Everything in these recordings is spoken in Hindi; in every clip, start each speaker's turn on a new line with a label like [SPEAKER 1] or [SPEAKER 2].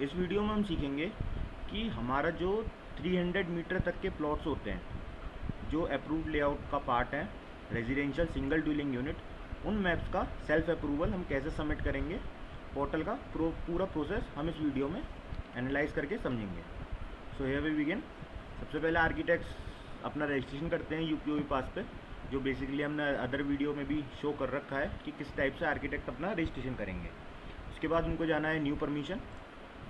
[SPEAKER 1] इस वीडियो में हम सीखेंगे कि हमारा जो 300 मीटर तक के प्लॉट्स होते हैं, जो अप्रूव्ड लेआउट का पार्ट है, रेजिडेंशियल सिंगल ड्वेलिंग यूनिट, उन मैप्स का सेल्फ अप्रूवल हम कैसे सबमिट करेंगे, पोर्टल का पूरा प्रोसेस हम इस वीडियो में एनालाइज करके समझेंगे। So here we begin. सबसे पहले आर्किटेक्ट्स अपना रजिस्ट्रेशन करते हैं यूपीओ पास पे, जो बेसिकली हमने अदर वीडियो में भी शो कर रखा है कि किस टाइप से आर्किटेक्ट अपना रजिस्ट्रेशन करेंगे। उसके बाद उनको जाना है न्यू परमिशन।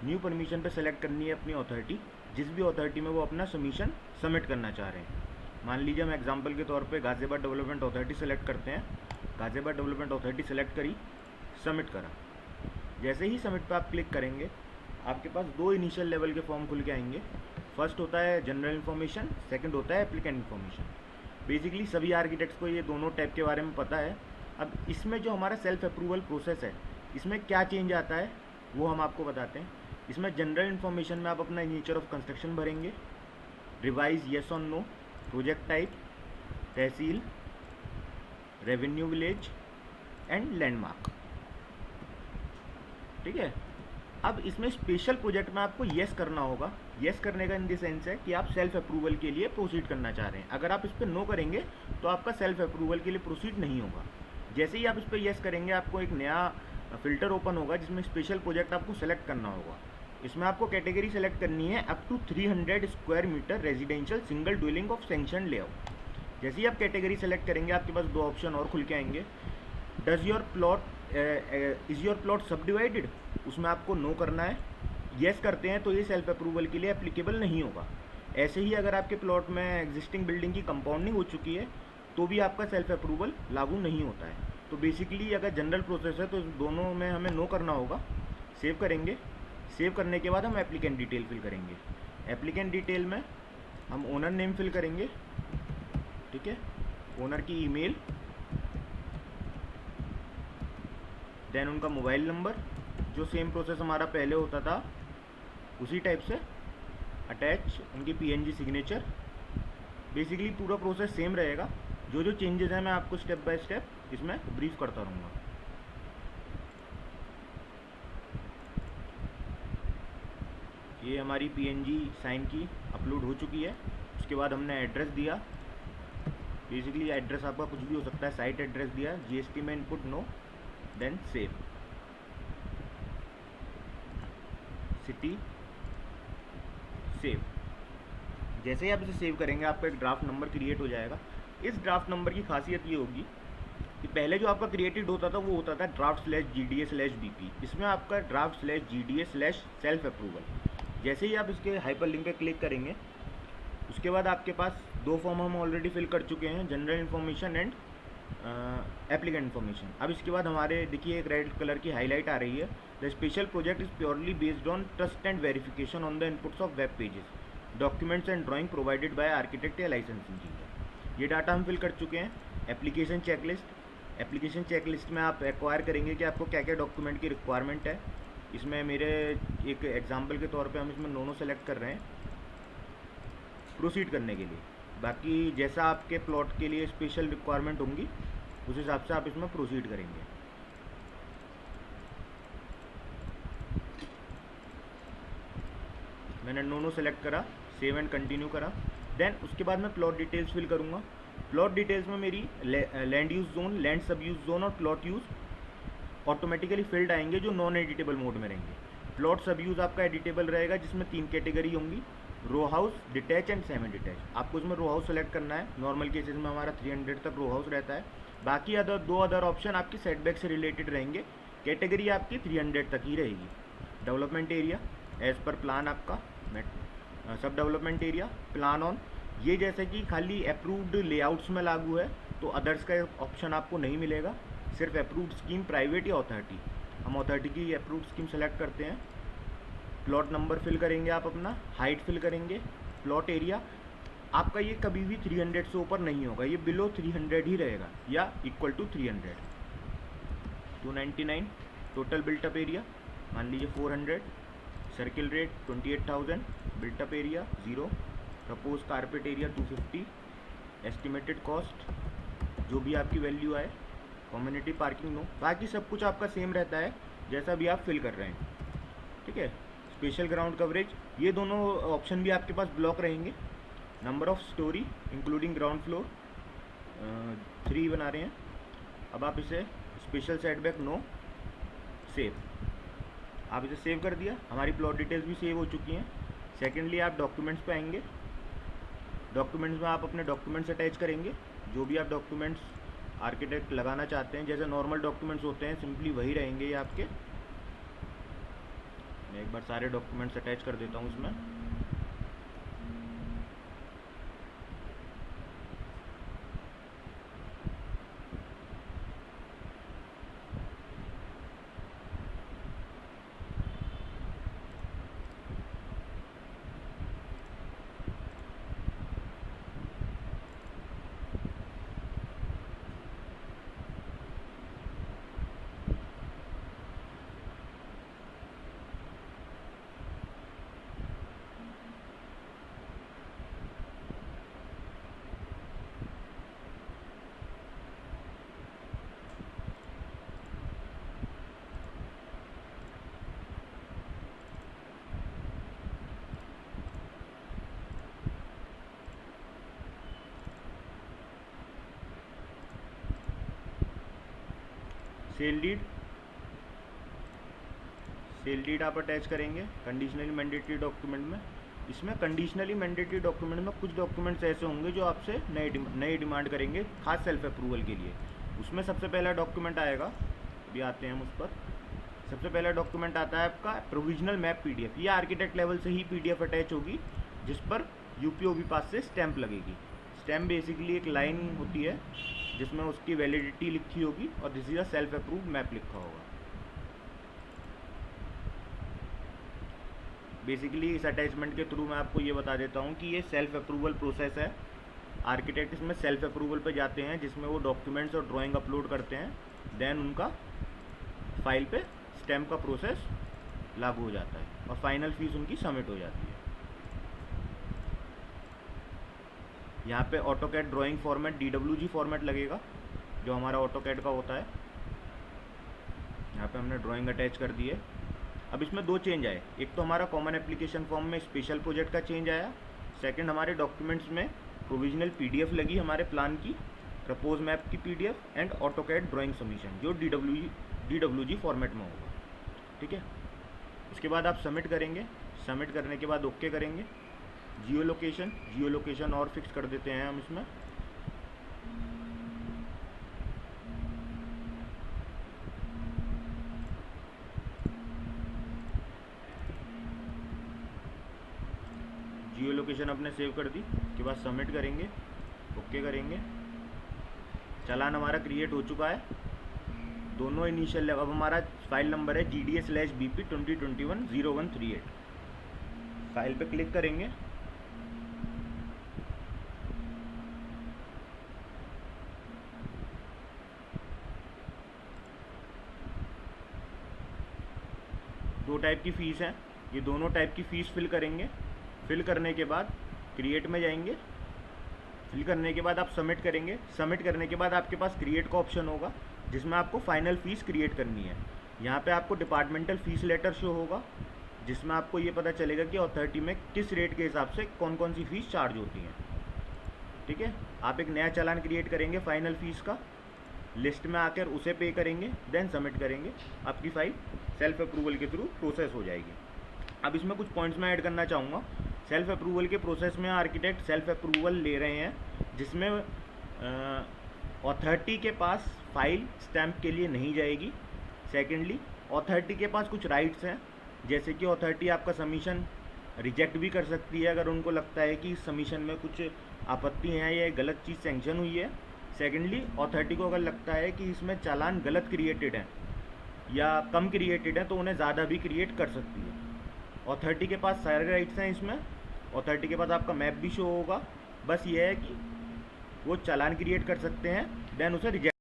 [SPEAKER 1] न्यू परमिशन पे सेलेक्ट करनी है अपनी अथॉरिटी, जिस भी अथॉरिटी में वो अपना सबमिशन सबमिट करना चाह रहे हैं। मान लीजिए हम एग्जांपल के तौर पे गाज़ियाबाद डेवलपमेंट अथॉरिटी सेलेक्ट करते हैं। गाज़ियाबाद डेवलपमेंट अथॉरिटी सेलेक्ट करी, सबमिट करा। जैसे ही सबमिट पे आप क्लिक करेंगे, आपके पास दो इनिशियल लेवल के फॉर्म खुल के आएंगे। फर्स्ट होता है जनरल इन्फॉर्मेशन, सेकंड होता है एप्लीकेंट इन्फॉर्मेशन। बेसिकली सभी आर्किटेक्ट्स को ये दोनों टाइप के बारे में पता है। अब इसमें जो हमारा सेल्फ अप्रूवल प्रोसेस है, इसमें क्या चेंज आता है वो हम आपको बताते हैं। इसमें जनरल इन्फॉर्मेशन में आप अपना नेचर ऑफ कंस्ट्रक्शन भरेंगे, रिवाइज येस और no, project type, tehsil, revenue village and landmark. ठीक है। अब इसमें स्पेशल प्रोजेक्ट में आपको येस करना होगा। येस करने का इन द सेंस है कि आप सेल्फ अप्रूवल के लिए प्रोसीड करना चाह रहे हैं। अगर आप इस पर नो करेंगे तो आपका सेल्फ अप्रूवल के लिए प्रोसीड नहीं होगा। जैसे ही आप इस पर येस करेंगे, आपको एक नया फिल्टर ओपन होगा जिसमें स्पेशल प्रोजेक्ट आपको सेलेक्ट करना होगा। इसमें आपको कैटेगरी सेलेक्ट करनी है up to 300 square metre residential single dwelling of sanction layout. जैसे ही आप कैटेगरी सेलेक्ट करेंगे, आपके पास दो ऑप्शन और खुल के आएंगे। Does your plot is your plot सब डिवाइडेड, उसमें आपको नो करना है। येस करते हैं तो ये सेल्फ अप्रूवल के लिए एप्लीकेबल नहीं होगा। ऐसे ही अगर आपके प्लॉट में एग्जिस्टिंग बिल्डिंग की कंपाउंडिंग हो चुकी है तो भी आपका सेल्फ अप्रूवल लागू नहीं होता है। तो बेसिकली अगर जनरल प्रोसेस है तो दोनों में हमें नो करना होगा। सेव करेंगे। सेव करने के बाद हम एप्लीकेंट डिटेल फिल करेंगे। एप्लीकेंट डिटेल में हम ओनर नेम फिल करेंगे। ठीक है, ओनर की ईमेल, देन उनका मोबाइल नंबर, जो सेम प्रोसेस हमारा पहले होता था उसी टाइप से, अटैच उनकी पीएनजी सिग्नेचर। बेसिकली पूरा प्रोसेस सेम रहेगा। जो जो चेंजेस हैं मैं आपको स्टेप बाय स्टेप इसमें ब्रीफ करता रहूँगा। ये हमारी पीएनजी साइन की अपलोड हो चुकी है। उसके बाद हमने एड्रेस दिया। बेसिकली एड्रेस आपका कुछ भी हो सकता है। साइट एड्रेस दिया, जीएसटी में input no, then save, city, save. जैसे ही आप इसे सेव करेंगे, आपका एक ड्राफ्ट नंबर क्रिएट हो जाएगा। इस ड्राफ्ट नंबर की खासियत ये होगी कि पहले जो आपका क्रिएटेड होता था वो होता था ड्राफ्ट/GDA/BP। इसमें आपका ड्राफ्ट/GDA/सेल्फ अप्रूवल। जैसे ही आप इसके हाइपर लिंक पे क्लिक करेंगे, उसके बाद आपके पास दो फॉर्म हम ऑलरेडी फिल कर चुके हैं, general information and applicant information. अब इसके बाद हमारे देखिए एक रेड कलर की हाईलाइट आ रही है, the special project is purely based on trust and verification on the inputs of web pages, documents and drawing provided by architect या लाइसेंस इंजीनियर। ये डाटा हम फिल कर चुके हैं। Application checklist. एप्लीकेशन चेकलिस्ट में आप एक्वायर करेंगे कि आपको क्या क्या डॉक्यूमेंट की रिक्वायरमेंट है। इसमें मेरे एक एग्जांपल के तौर पे हम इसमें नो सेलेक्ट कर रहे हैं प्रोसीड करने के लिए। बाकी जैसा आपके प्लॉट के लिए स्पेशल रिक्वायरमेंट होंगी उस हिसाब से आप इसमें प्रोसीड करेंगे। मैंने नो सेलेक्ट करा, सेव एंड कंटिन्यू करा। देन उसके बाद मैं प्लॉट डिटेल्स फिल करूँगा। प्लॉट डिटेल्स में मेरी लैंड यूज जोन, लैंड सब यूज जोन और प्लॉट यूज ऑटोमेटिकली फिल्ड आएंगे जो नॉन एडिटेबल मोड में रहेंगे। प्लॉट सब यूज़ आपका एडिटेबल रहेगा, जिसमें 3 कैटेगरी होंगी, row house, detach and semi detach. आपको इसमें रो हाउस सेलेक्ट करना है। नॉर्मल केसेस में हमारा 300 तक रो हाउस रहता है। बाकी दो अदर ऑप्शन आपकी सेटबैक से रिलेटेड रहेंगे। कैटेगरी आपकी 300 तक ही रहेगी। Development area as per plan आपका, सब डेवलपमेंट एरिया प्लान ऑन, ये जैसे कि खाली अप्रूव्ड लेआउट्स में लागू है तो अदर्स का ऑप्शन आपको नहीं मिलेगा। सिर्फ अप्रूव्ड स्कीम, प्राइवेट या अथॉरिटी। हम अथॉरिटी की अप्रूव्ड स्कीम सेलेक्ट करते हैं। प्लॉट नंबर फिल करेंगे आप अपना, हाइट फिल करेंगे, प्लॉट एरिया आपका ये कभी भी 300 से ऊपर नहीं होगा, ये बिलो 300 ही रहेगा या equal to 300। 299 total built up area मान लीजिए 400, circle rate 28,000, built up area 0, propose carpet area 250, estimated cost जो भी आपकी वैल्यू आए, कम्युनिटी पार्किंग नो। बाकी सब कुछ आपका सेम रहता है जैसा भी आप फिल कर रहे हैं। ठीक है। स्पेशल ग्राउंड कवरेज, ये दोनों ऑप्शन भी आपके पास ब्लॉक रहेंगे। Number of story including ground floor 3 बना रहे हैं। अब आप इसे स्पेशल सेटबैक नो, सेव, आप इसे सेव कर दिया, हमारी प्लॉट डिटेल्स भी सेव हो चुकी हैं। सेकेंडली आप डॉक्यूमेंट्स पे आएंगे। डॉक्यूमेंट्स में आप अपने डॉक्यूमेंट्स अटैच करेंगे, जो भी आप डॉक्यूमेंट्स आर्किटेक्ट लगाना चाहते हैं, जैसे नॉर्मल डॉक्यूमेंट्स होते हैं सिंपली वही रहेंगे ये आपके। मैं एक बार सारे डॉक्यूमेंट्स अटैच कर देता हूँ इसमें। सेल डीड आप अटैच करेंगे कंडीशनली मैंडेटरी डॉक्यूमेंट में। इसमें कंडीशनली मैंडेटरी डॉक्यूमेंट में कुछ डॉक्यूमेंट्स ऐसे होंगे जो आपसे नए डिमांड करेंगे खास सेल्फ अप्रूवल के लिए। उसमें सबसे पहला डॉक्यूमेंट आएगा, अभी आते हैं हम उस पर। सबसे पहला डॉक्यूमेंट आता है आपका प्रोविजनल मैप पीडीएफ। ये आर्किटेक्ट लेवल से ही पीडीएफ अटैच होगी, जिस पर यूपीओबी पास से स्टैंप लगेगी। स्टैंप बेसिकली एक लाइन होती है जिसमें उसकी वैलिडिटी लिखी होगी और this is a self approve map लिखा होगा। बेसिकली इस अटैचमेंट के थ्रू मैं आपको ये बता देता हूँ कि ये सेल्फ अप्रूवल प्रोसेस है। आर्किटेक्ट इसमें सेल्फ अप्रूवल पे जाते हैं, जिसमें वो डॉक्यूमेंट्स और ड्राइंग अपलोड करते हैं, देन उनका फाइल पे स्टैम्प का प्रोसेस लागू हो जाता है और फाइनल फीस उनकी सबमिट हो जाती है। यहाँ पे AutoCAD drawing format DWG format लगेगा, जो हमारा ऑटोकैड का होता है। यहाँ पे हमने ड्राइंग अटैच कर दी है। अब इसमें 2 चेंज आए, एक तो हमारा कॉमन एप्लीकेशन फॉर्म में स्पेशल प्रोजेक्ट का चेंज आया, सेकंड हमारे डॉक्यूमेंट्स में प्रोविजनल पीडीएफ लगी हमारे प्लान की, प्रपोज मैप की PDF and AutoCAD drawing submission, जो DWG फॉर्मेट में होगा। ठीक है, उसके बाद आप सबमिट करेंगे। सबमिट करने के बाद ओके करेंगे। जियो लोकेशन और फिक्स कर देते हैं हम इसमें। जियो लोकेशन अपने सेव कर दी, उसके बाद सबमिट करेंगे, ओके करेंगे। चालान हमारा क्रिएट हो चुका है। दोनों इनिशियल, अब हमारा फाइल नंबर है GDA/BP 2021-0138। फाइल पे क्लिक करेंगे। दो टाइप की फ़ीस है, ये दोनों टाइप की फ़ीस फिल करेंगे। फिल करने के बाद क्रिएट में जाएंगे। फिल करने के बाद आप सबमिट करेंगे। सबमिट करने के बाद आपके पास क्रिएट का ऑप्शन होगा, जिसमें आपको फाइनल फ़ीस क्रिएट करनी है। यहाँ पे आपको डिपार्टमेंटल फ़ीस लेटर शो होगा, जिसमें आपको ये पता चलेगा कि अथॉरिटी में किस रेट के हिसाब से कौन कौन सी फ़ीस चार्ज होती हैं। ठीक है, आप एक नया चालान क्रिएट करेंगे फाइनल फ़ीस का, लिस्ट में आकर उसे पे करेंगे, देन सबमिट करेंगे। आपकी फ़ाइल सेल्फ अप्रूवल के थ्रू प्रोसेस हो जाएगी। अब इसमें कुछ पॉइंट्स मैं ऐड करना चाहूँगा। सेल्फ अप्रूवल के प्रोसेस में आर्किटेक्ट सेल्फ अप्रूवल ले रहे हैं, जिसमें अथॉरिटी के पास फाइल स्टैम्प के लिए नहीं जाएगी। सेकेंडली, अथॉरिटी के पास कुछ राइट्स हैं, जैसे कि अथॉरिटी आपका सबमिशन रिजेक्ट भी कर सकती है अगर उनको लगता है कि इस सबमिशन में कुछ आपत्ति हैं या गलत चीज़ सेंक्शन हुई है। सेकेंडली, अथॉरिटी को अगर लगता है कि इसमें चालान गलत क्रिएटेड है या कम क्रिएटेड है, तो उन्हें ज़्यादा भी क्रिएट कर सकती है। अथॉरिटी के पास सारे राइट्स हैं इसमें। अथॉरिटी के पास आपका मैप भी शो होगा। बस ये है कि वो चालान क्रिएट कर सकते हैं, देन उसे रिजेक्ट